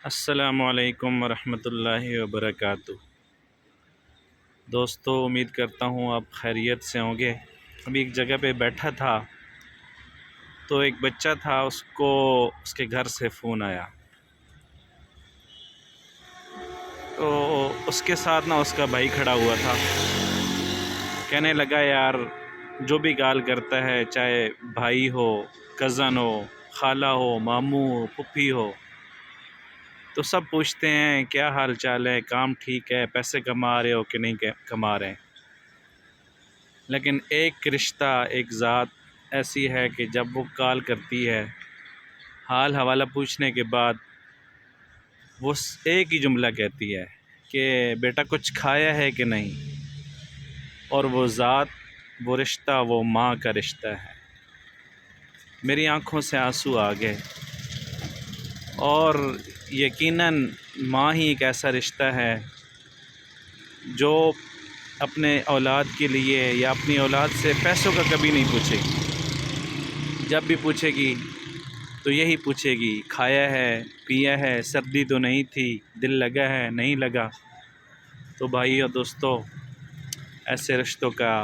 السلام علیکم ورحمۃ اللہ وبرکاتہ۔ دوستو، امید کرتا ہوں آپ خیریت سے ہوں گے۔ ابھی ایک جگہ پہ بیٹھا تھا تو ایک بچہ تھا، اس کو اس کے گھر سے فون آیا تو اس کے ساتھ اس کا بھائی کھڑا ہوا تھا۔ کہنے لگا یار، جو بھی گال کرتا ہے، چاہے بھائی ہو، کزن ہو، خالہ ہو، ماموں ہو، پھپھی ہو، تو سب پوچھتے ہیں کیا حال چال ہے، کام ٹھیک ہے، پیسے کما رہے ہو کہ نہیں کما رہے ہیں۔ لیکن ایک رشتہ، ایک ذات ایسی ہے کہ جب وہ کال کرتی ہے، حال حوالہ پوچھنے کے بعد وہ ایک ہی جملہ کہتی ہے کہ بیٹا کچھ کھایا ہے کہ نہیں، اور وہ ذات، وہ رشتہ، وہ ماں کا رشتہ ہے۔ میری آنکھوں سے آنسو آ گئے، اور یقیناً ماں ہی ایک ایسا رشتہ ہے جو اپنے اولاد کے لیے یا اپنی اولاد سے پیسوں کا کبھی نہیں پوچھے گی۔ جب بھی پوچھے گی تو یہی پوچھے گی، کھایا ہے، پیا ہے، سردی تو نہیں تھی، دل لگا ہے، نہیں لگا۔ تو بھائیو، دوستو، ایسے رشتوں کا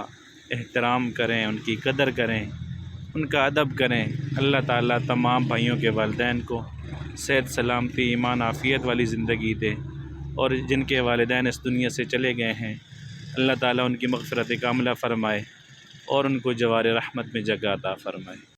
احترام کریں، ان کی قدر کریں، ان کا ادب کریں۔ اللہ تعالیٰ تمام بھائیوں کے والدین کو صحت، سلامتی، ایمان، عافیت والی زندگی دے، اور جن کے والدین اس دنیا سے چلے گئے ہیں، اللہ تعالیٰ ان کی مغفرت کاملہ فرمائے اور ان کو جوار رحمت میں جگہ عطا فرمائے۔